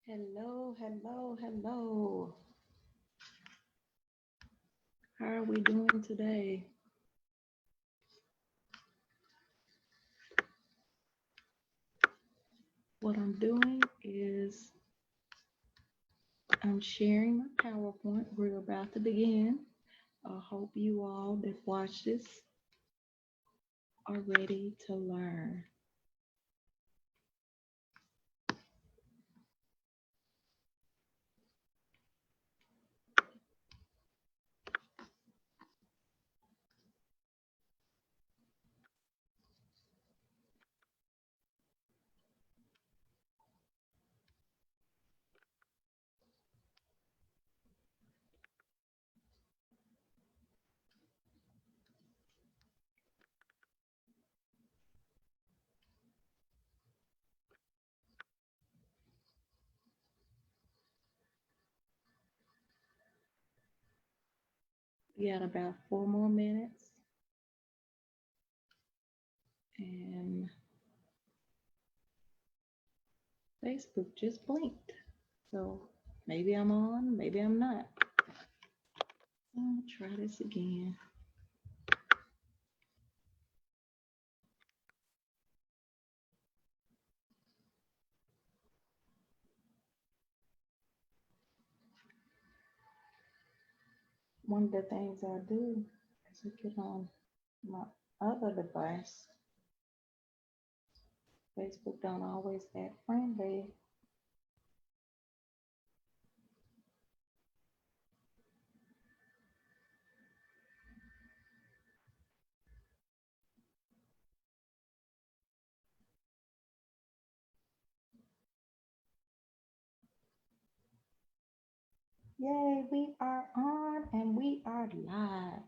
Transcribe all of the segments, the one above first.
Hello, hello, hello. How are we doing today? What I'm doing is I'm sharing my PowerPoint. We're about to begin. I hope you all that watch this are ready to learn. We got about 4 more minutes, and Facebook just blinked. So maybe I'm on, maybe I'm not. I'll try this again. One of the things I do is I get on my other device. Facebook don't always act friendly. Yay, we are on and we are live.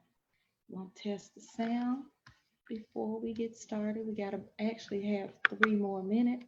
Want to test the sound before we get started? We got to actually have 3 more minutes.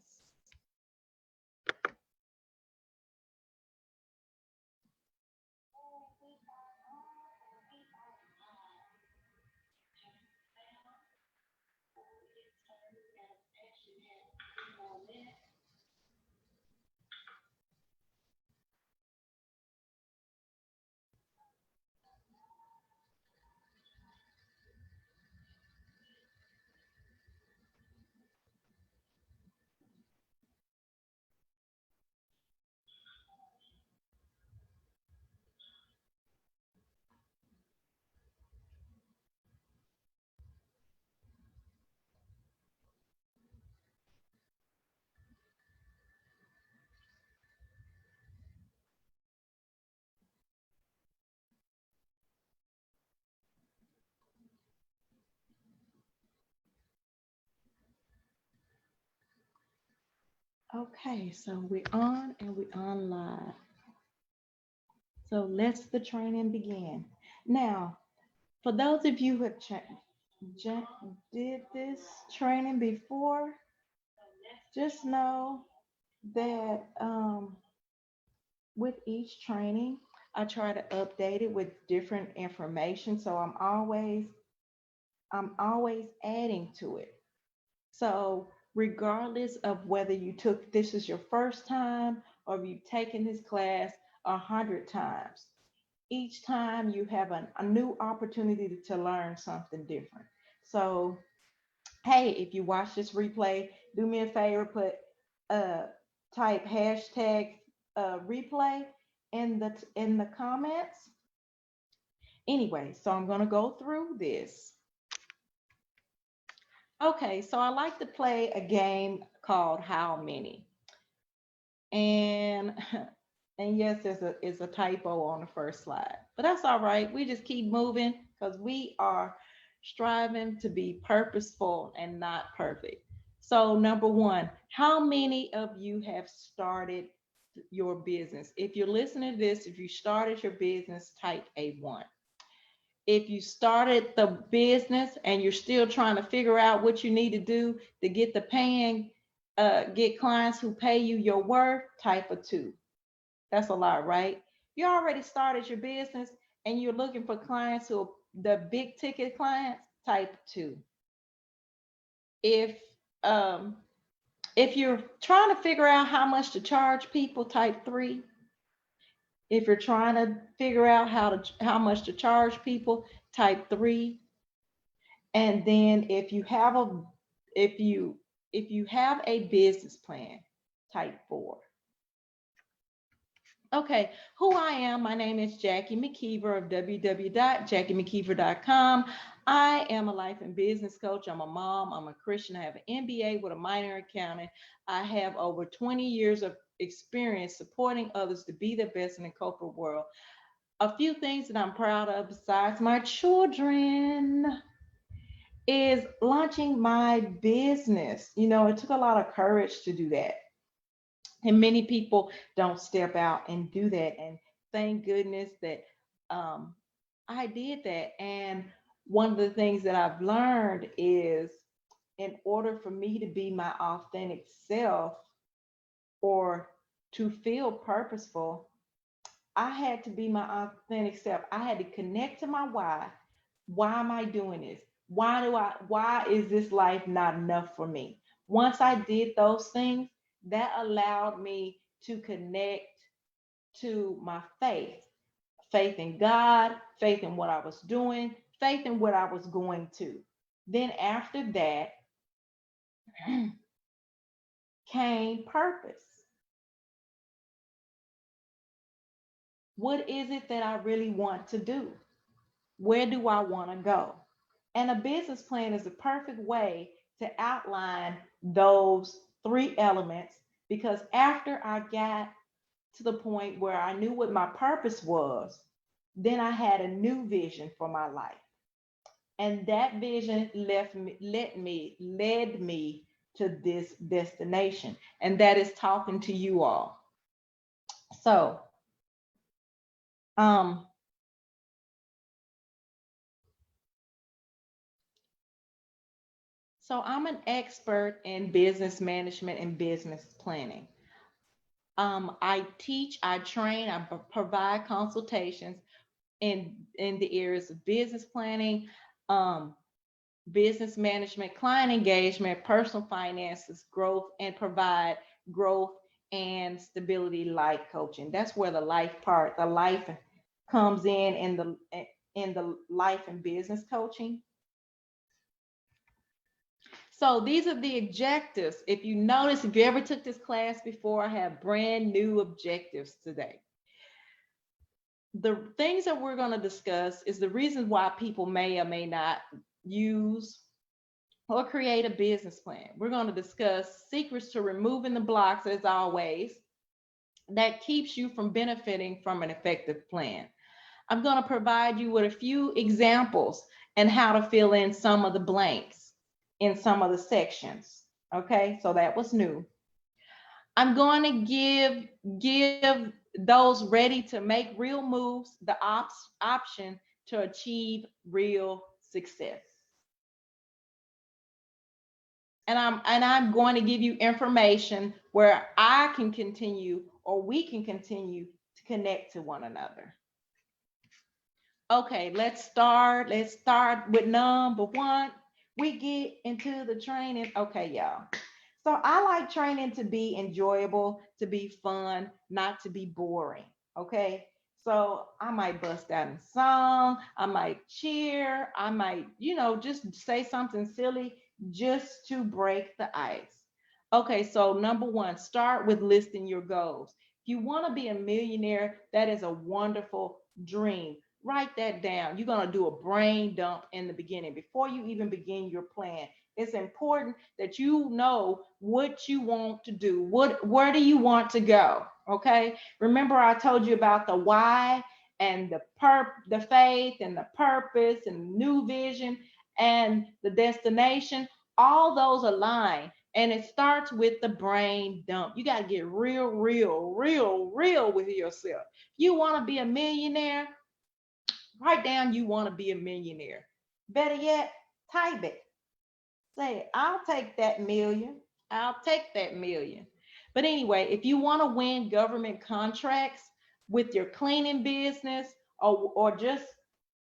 Okay, so we're on and we're on live. So let's the training begin. Now, for those of you who have did this training before, just know that with each training, I try to update it with different information. So I'm always adding to it. So regardless of whether you took this is your first time or if you've taken this class 100 times, each time you have a new opportunity to learn something different. So hey, if you watch this replay, do me a favor, put uh type hashtag replay in the comments. Anyway, so I'm gonna go through this. Okay, so I like to play a game called How Many. And and yes, there's a typo on the first slide. But that's all right. We just keep moving because we are striving to be purposeful and not perfect. So number one, how many of you have started your business? If you're listening to this, if you started your business, type a one. If you started the business and you're still trying to figure out what you need to do to get the paying, get clients who pay you your worth, type a two. That's a lot, right? You already started your business and you're looking for clients who are the big ticket clients, type two. If um If you're trying to figure out how much to charge people, type 3. If you're trying to figure out how much to charge people, type 3. And then if you if you have a business plan, type 4. Okay, who I am, my name is Jackie McKeever of www.JackieDMckeever.com. I am a life and business coach. I'm a mom. I'm a Christian. I have an MBA with a minor in accounting. I have over 20 years of experience supporting others to be their best in the corporate world. A few things that I'm proud of besides my children is launching my business. It took a lot of courage to do that. And many people don't step out and do that. And thank goodness that um, I did that. And one of the things that I've learned is in order for me to be my authentic self or to feel purposeful, I had to be my authentic self. I had to connect to my why. Why am I doing this? Why is this life not enough for me? Once I did those things, that allowed me to connect to my faith in God, faith in what I was doing, faith in what I was going to. Then after that came purpose. What is it that I really want to do? Where do I want to go? And a business plan is the perfect way to outline those 3 elements, because after I got to the point where I knew what my purpose was, then I had a new vision for my life. And that vision led me to this destination. And that is talking to you all. So, um, so I'm an expert in business management and business planning. I teach, I train, I provide consultations in the areas of business planning, um, business management, client engagement, personal finances, growth, and provide growth and stability life coaching. That's where the life comes in the life and business coaching. So these are the objectives. If you notice, if you ever took this class before, I have brand new objectives today. The things that we're going to discuss is the reasons why people may or may not use or create a business plan. We're going to discuss secrets to removing the blocks, as always, that keeps you from benefiting from an effective plan. I'm going to provide you with a few examples and how to fill in some of the blanks in some of the sections. Okay, so that was new. I'm going to give those ready to make real moves the option to achieve real success. And I'm going to give you information where I can continue or we can continue to connect to one another. Okay, let's start. Let's start with number 1. We get into the training. Okay, y'all. So I like training to be enjoyable, to be fun, not to be boring. Okay. So I might bust out in song, I might cheer, I might, just say something silly just to break the ice. Okay, so number 1, start with listing your goals. If you want to be a millionaire, that is a wonderful dream. Write that down. You're going to do a brain dump in the beginning before you even begin your plan. It's important that you know what you want to do. Where do you want to go? Okay. Remember, I told you about the why and the faith and the purpose and new vision and the destination. All those align. And it starts with the brain dump. You got to get real, real, real, real with yourself. You want to be a millionaire? Write down you want to be a millionaire. Better yet, type it. Say, I'll take that million. I'll take that million. But anyway, if you want to win government contracts with your cleaning business or just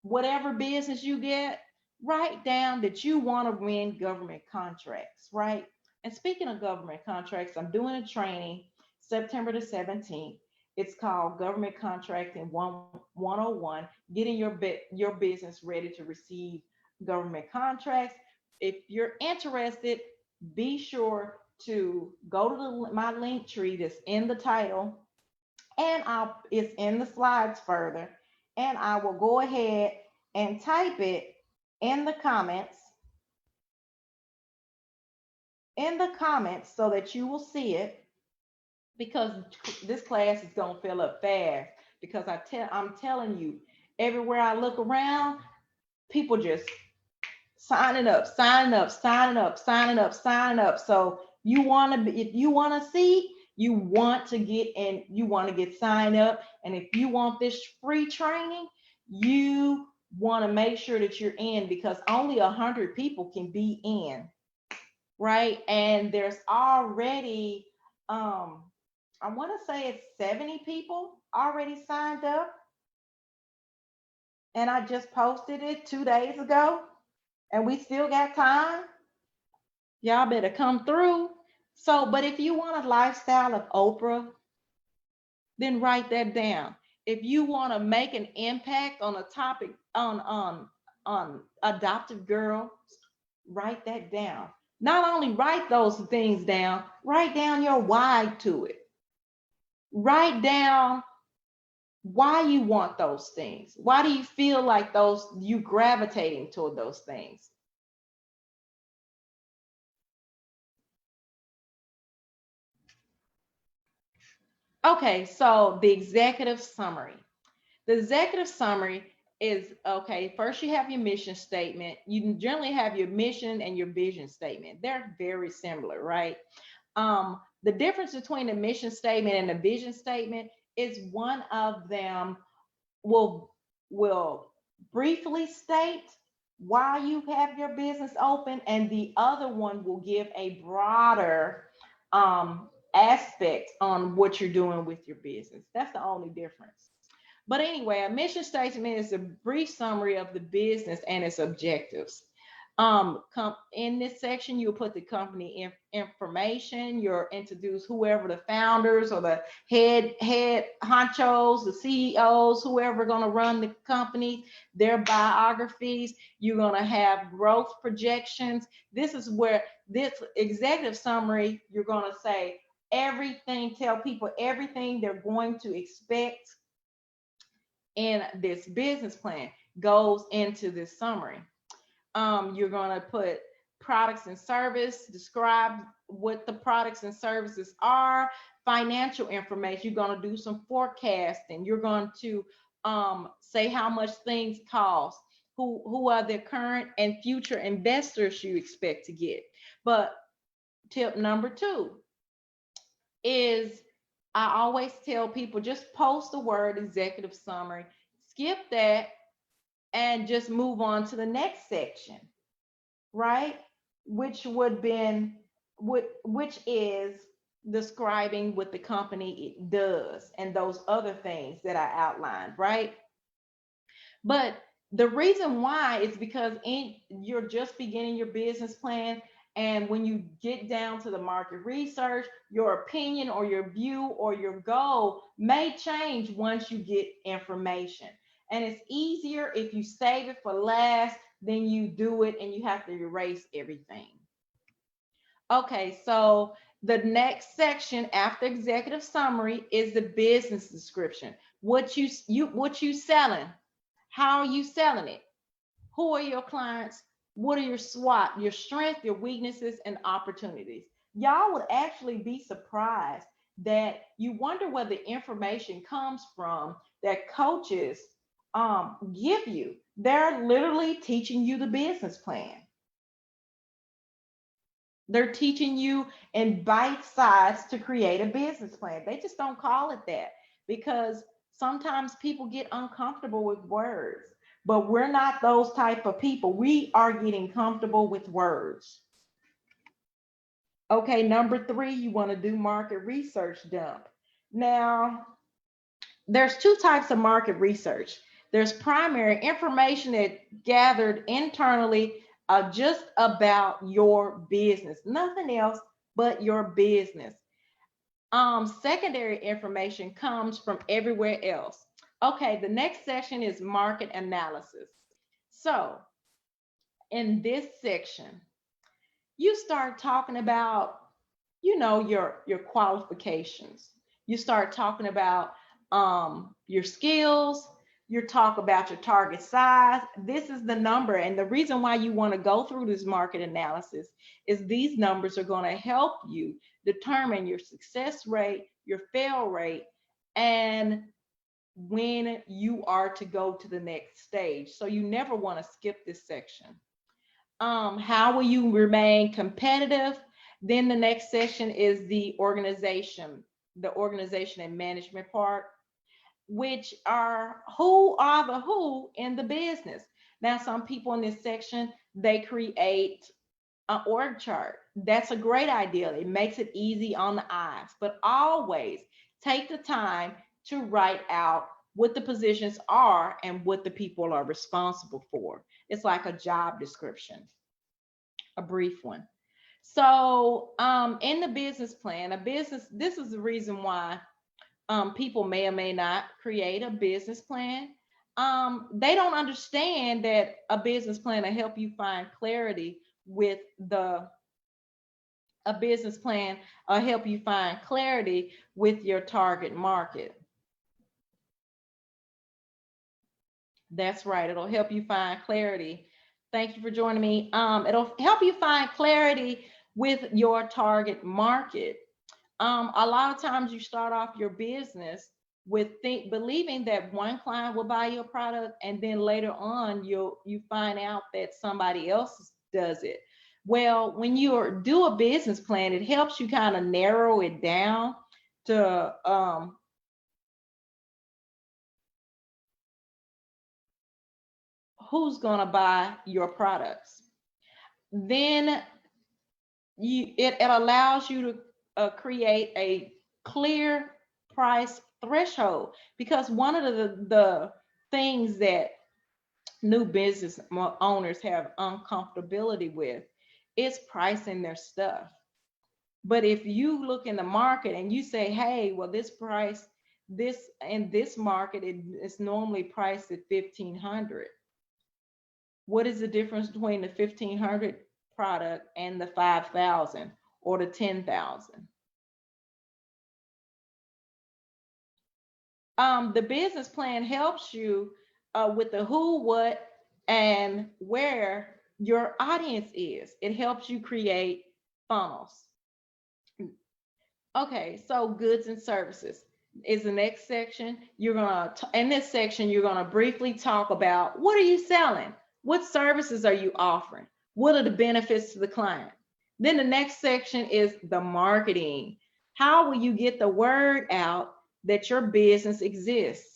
whatever business you get, write down that you want to win government contracts, right? And speaking of government contracts, I'm doing a training September the 17th. It's called Government Contracting 101, getting your business ready to receive government contracts. If you're interested, be sure to go to my link tree that's in the title, and it's in the slides further, and I will go ahead and type it in the comments so that you will see it, because this class is going to fill up fast, because I'm telling you, everywhere I look around, people just signing up, signing up, signing up, signing up, signing up. So you want to be, if you want to see, you want to get in, you want to get signed up. And if you want this free training, you want to make sure that you're in, because only 100 people can be in, right? And there's already, I want to say it's 70 people already signed up. And I just posted it 2 days ago, and we still got time. Y'all better come through. So, but if you want a lifestyle of Oprah, then write that down. If you want to make an impact on a topic on adoptive girls, write that down. Not only write those things down, write down your why to it. Write down why you want those things. Why do you feel like you gravitating toward those things? Okay, so the executive summary. The executive summary is, okay, first you have your mission statement. You generally have your mission and your vision statement. They're very similar, right? The difference between the mission statement and the vision statement is one of them will briefly state why you have your business open, and the other one will give a broader aspect on what you're doing with your business. That's the only difference. But anyway, a mission statement is a brief summary of the business and its objectives. In this section, you'll put the company information. You'll introduce whoever the founders or the head honchos, the CEOs, whoever going to run the company, their biographies. You're going to have growth projections. This is where this executive summary, you're going to say everything, tell people everything they're going to expect in this business plan goes into this summary. You're going to put products and service, describe what the products and services are, financial information. You're going to do some forecasting. You're going to say how much things cost, who are the current and future investors you expect to get. But tip number 2 is, I always tell people, just post the word executive summary, skip that, and just move on to the next section, right? Which is describing what the company does and those other things that I outlined, right? But the reason why is because you're just beginning your business plan, and when you get down to the market research, your opinion or your view or your goal may change once you get information. And it's easier if you save it for last than you do it and you have to erase everything. Okay, so the next section after executive summary is the business description. What you selling? How are you selling it? Who are your clients? What are your SWOT, your strengths, your weaknesses, and opportunities? Y'all would actually be surprised that you wonder where the information comes from that coaches give you. They're literally teaching you the business plan. They're teaching you in bite size to create a business plan. They just don't call it that because sometimes people get uncomfortable with words. But we're not those type of people. We are getting comfortable with words. Okay, number 3, you want to do market research dump. Now, there's 2 types of market research. There's primary information that gathered internally just about your business, nothing else, but your business. Secondary information comes from everywhere else. Okay, the next section is market analysis. So in this section, you start talking about, your qualifications. You start talking about your skills. You talk about your target size. This is the number, and the reason why you want to go through this market analysis is these numbers are going to help you determine your success rate, your fail rate, and when you are to go to the next stage. So you never want to skip this section. How will you remain competitive? Then the next section is the organization and management part, which are who are the who in the business. Now, some people in this section, they create an org chart. That's a great idea. It makes it easy on the eyes, but always take the time to write out what the positions are and what the people are responsible for. It's like a job description, a brief one. So, in the business plan, this is the reason why people may or may not create a business plan. They don't understand that a business plan will help you find clarity with a business plan will help you find clarity with your target market. That's right. It'll help you find clarity. Thank you for joining me. It'll help you find clarity with your target market. A lot of times you start off your business with believing that one client will buy your product, and then later on you find out that somebody else does it. Well, when you do a business plan, it helps you kind of narrow it down to who's going to buy your products. Then it allows you to create a clear price threshold, because one of the things that new business owners have uncomfortability with is pricing their stuff. But if you look in the market and you say, hey, well, this price, this in this market, it's normally priced at 1,500. What is the difference between the 1,500 product and the 5,000 or the 10,000? The business plan helps you with the who, what, and where your audience is. It helps you create funnels. Okay, so goods and services is the next section. In this section, you're gonna briefly talk about what are you selling? What services are you offering? What are the benefits to the client? Then the next section is the marketing. How will you get the word out that your business exists?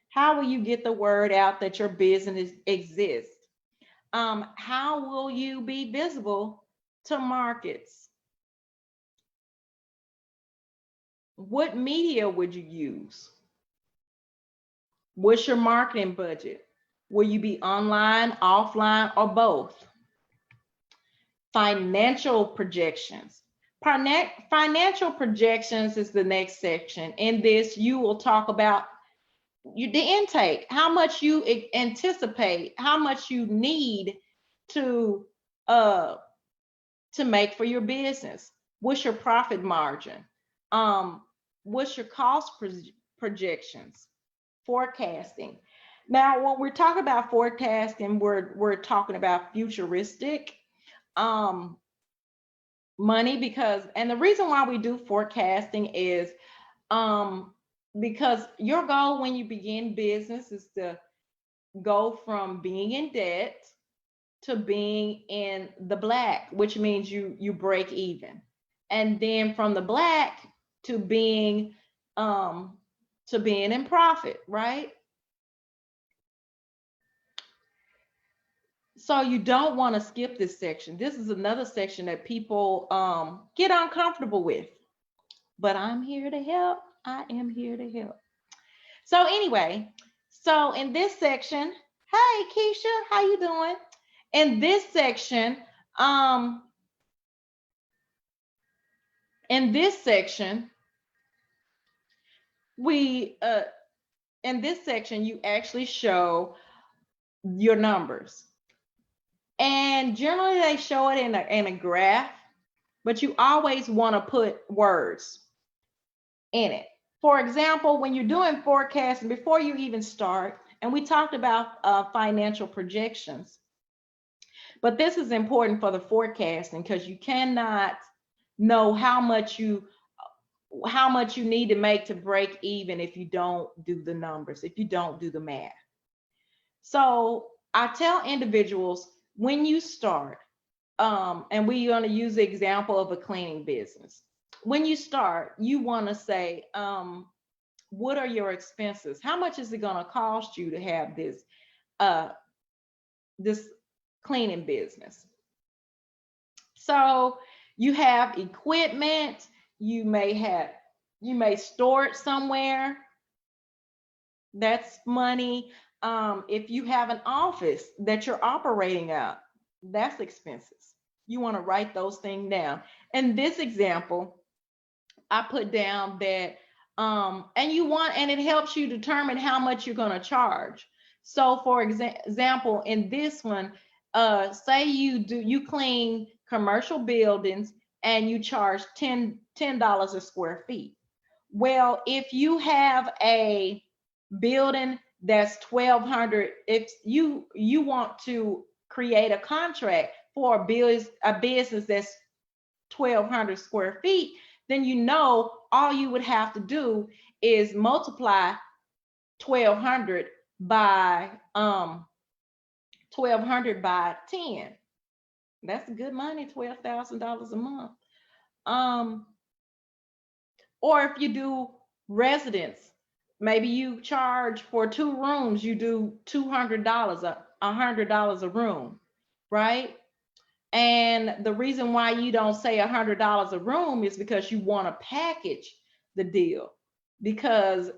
How will you get the word out that your business exists? How will you be visible to markets? What media would you use? What's your marketing budget? Will you be online, offline, or both? Financial projections. Financial projections is the next section. In this, you will talk about the intake, how much you anticipate, how much you need to make for your business. What's your profit margin? What's your cost projections? Forecasting. Now, when we're talking about forecasting, we're talking about futuristic money, and the reason why we do forecasting is because your goal when you begin business is to go from being in debt to being in the black, which means you break even, and then from the black to being in profit, right? So you don't want to skip this section. This is another section that people get uncomfortable with, but I'm here to help. I am here to help. So anyway, so in this section, hey Keisha, how you doing? In this section, In this section, we in this section you actually show your numbers, and generally they show it in a graph, but you always want to put words in it. For example, when you're doing forecasting before you even start, and we talked about financial projections, but this is important for the forecasting because you cannot know how much you need to make to break even if you don't do the numbers, if you don't do the math. So I tell individuals when you start, and we're going to use the example of a cleaning business. When you start, you want to say, what are your expenses? How much is it going to cost you to have this cleaning business? So you have equipment, you may store it somewhere. That's money. If you have an office that you're operating out, that's expenses. You want to write those things down. In this example, I put down that, and it helps you determine how much you're going to charge. So for example, in this one, say you clean commercial buildings and you charge $10 a square feet. Well, if you have a building that's 1,200, if you want to create a contract for a business that's 1,200 square feet, then all you would have to do is multiply 1,200 by 10. That's good money, $12,000 a month. Or if you do residence, maybe you charge for 2 rooms, you do $200, $100 a room, right? And the reason why you don't say $100 a room is because you want to package the deal, because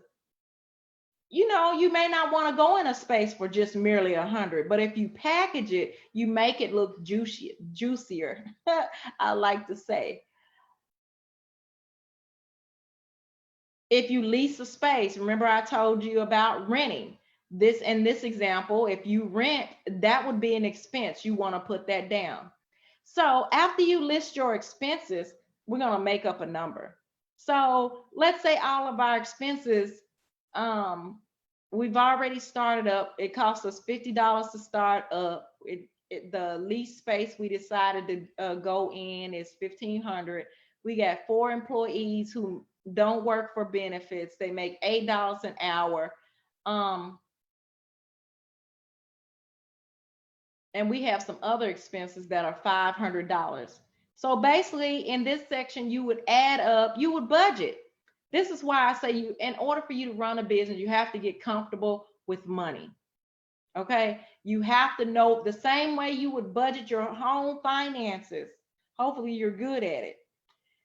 you may not want to go in a space for just merely 100, but if you package it, you make it look juicier. I like to say. If you lease a space, remember I told you about renting. In this example, if you rent, that would be an expense. You want to put that down. So after you list your expenses, we're going to make up a number. So let's say all of our expenses, we've already started up. It costs us $50 to start up. The lease space we decided to go in is $1,500. We got 4 employees who don't work for benefits. They make $8 an hour. And we have some other expenses that are $500. So basically in this section, you would add up, you would budget. This is why I say in order for you to run a business, you have to get comfortable with money. Okay. You have to know the same way you would budget your home finances. Hopefully you're good at it.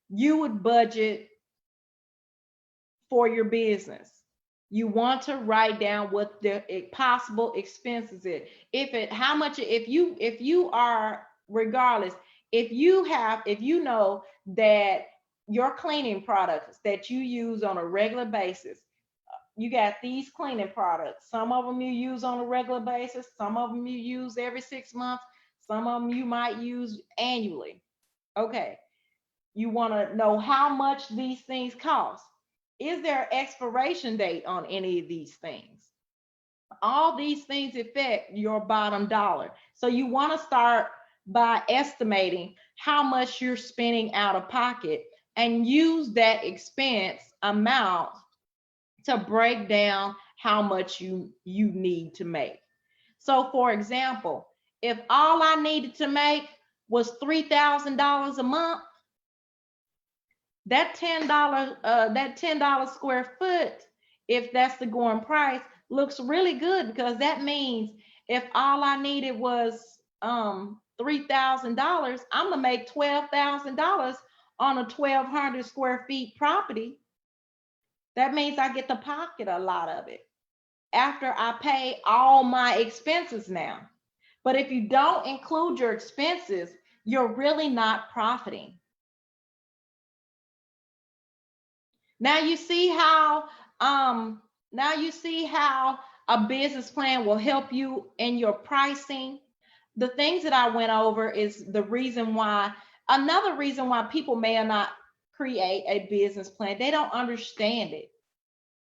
You would budget for your business. You want to write down what the possible expenses is. If you are, regardless, if you know that your cleaning products that you use on a regular basis, you got these cleaning products. Some of them you use on a regular basis, some of them you use every 6 months, some of them you might use annually. Okay. You want to know how much these things cost. Is there an expiration date on any of these things? All these things affect your bottom dollar. So you want to start by estimating how much you're spending out of pocket and use that expense amount to break down how much you need to make. So for example, if all I needed to make was $3,000 a month, that $10 square foot, if that's the going price, looks really good, because that means if all I needed was $3,000, I'm gonna make $12,000 on a 1,200 square feet property. That means I get to pocket a lot of it after I pay all my expenses now. But if you don't include your expenses, you're really not profiting. Now you see how now you see how a business plan will help you in your pricing. The things that I went over is the reason why, another reason why people may not create a business plan. They don't understand it.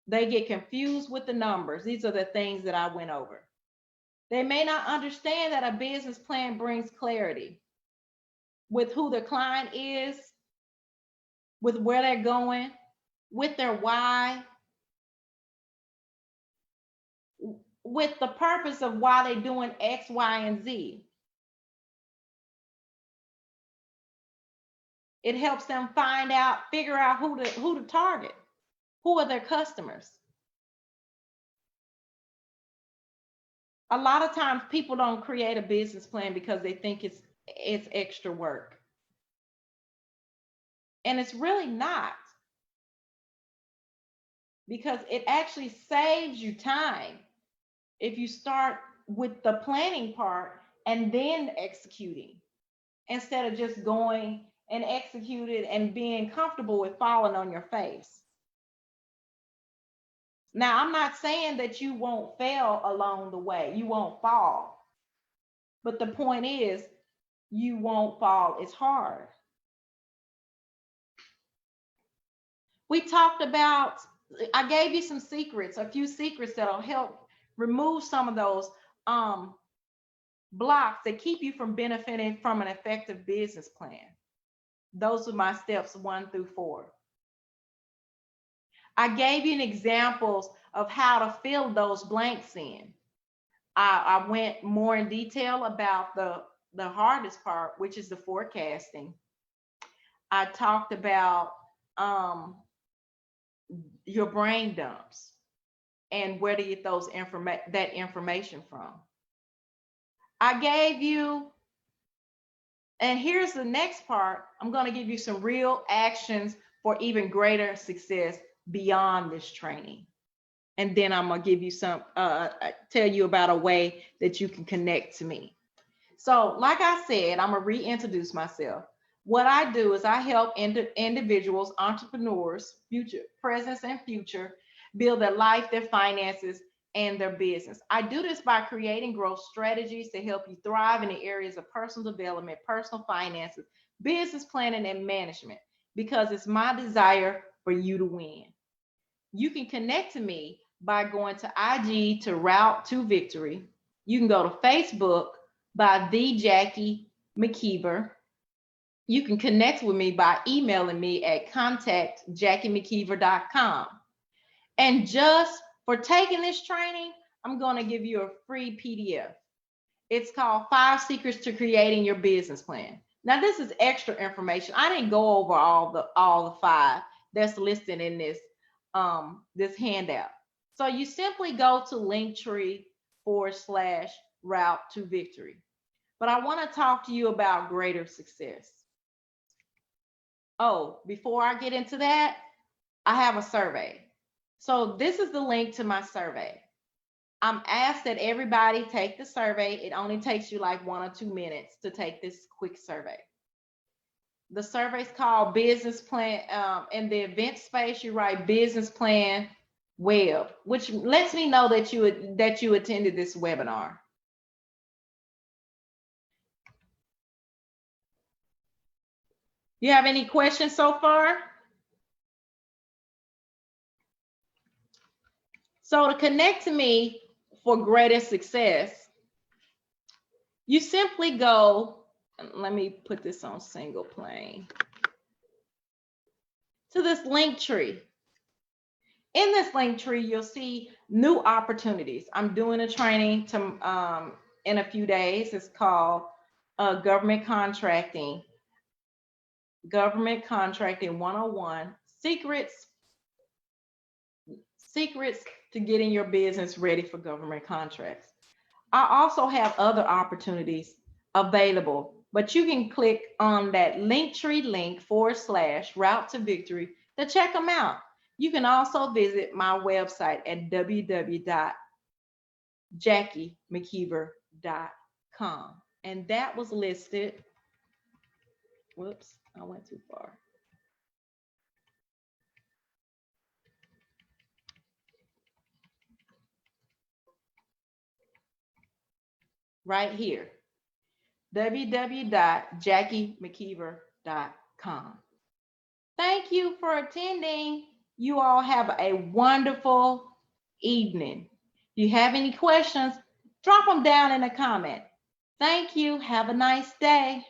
They get confused with the numbers. These are the things that I went over. They may not understand that a business plan brings clarity with who the client is, with where they're going, with their why, with the purpose of why they're doing X, Y, and Z. It helps them figure out who to target, who are their customers. A lot of times people don't create a business plan because they think it's extra work. And it's really not, because it actually saves you time if you start with the planning part and then executing, instead of just going and executing and being comfortable with falling on your face. Now, I'm not saying that you won't fail along the way, you won't fall. But the point is, you won't fall as hard. We talked about, I gave you some secrets, a few secrets that'll help remove some of those blocks that keep you from benefiting from an effective business plan. Those are my steps 1 through 4. I gave you examples of how to fill those blanks in. I went more in detail about the hardest part, which is the forecasting. I talked about your brain dumps and where to get that information from. I gave you, and here's the next part, I'm going to give you some real actions for even greater success beyond this training. And then I'm going to give you tell you about a way that you can connect to me. So like I said, I'm going to reintroduce myself. What I do is I help individuals, entrepreneurs, future, present and future, build their life, their finances, and their business. I do this by creating growth strategies to help you thrive in the areas of personal development, personal finances, business planning, and management, because it's my desire for you to win. You can connect to me by going to IG to Route to Victory. You can go to Facebook by the JackieDMckeever. You can connect with me by emailing me at contact@JackieDMckeever.com. And just for taking this training, I'm going to give you a free PDF. It's called 5 Secrets to Creating Your Business Plan. Now, this is extra information. I didn't go over all the 5 that's listed in this handout. So you simply go to Linktree/Route to Victory. But I want to talk to you about greater success. Oh, before I get into that, I have a survey. So this is the link to my survey. I'm asked that everybody take the survey. It only takes you like 1 or 2 minutes to take this quick survey. The survey is called Business Plan. In the event space, you write Business Plan Web, which lets me know that you attended this webinar. You have any questions so far? So to connect to me for greater success, you simply go, let me put this on single plane, to this link tree. In this link tree, you'll see new opportunities. I'm doing a training in a few days. It's called Government Contracting 101, Secrets to Getting Your Business Ready for Government Contracts. I also have other opportunities available, but you can click on that Linktree link /Route to Victory to check them out. You can also visit my website at www.JackieDMckeever.com. And that was listed. Whoops, I went too far. right here, www.JackieMcKeever.com. Thank you for attending. You all have a wonderful evening. If you have any questions, drop them down in the comment. Thank you. Have a nice day.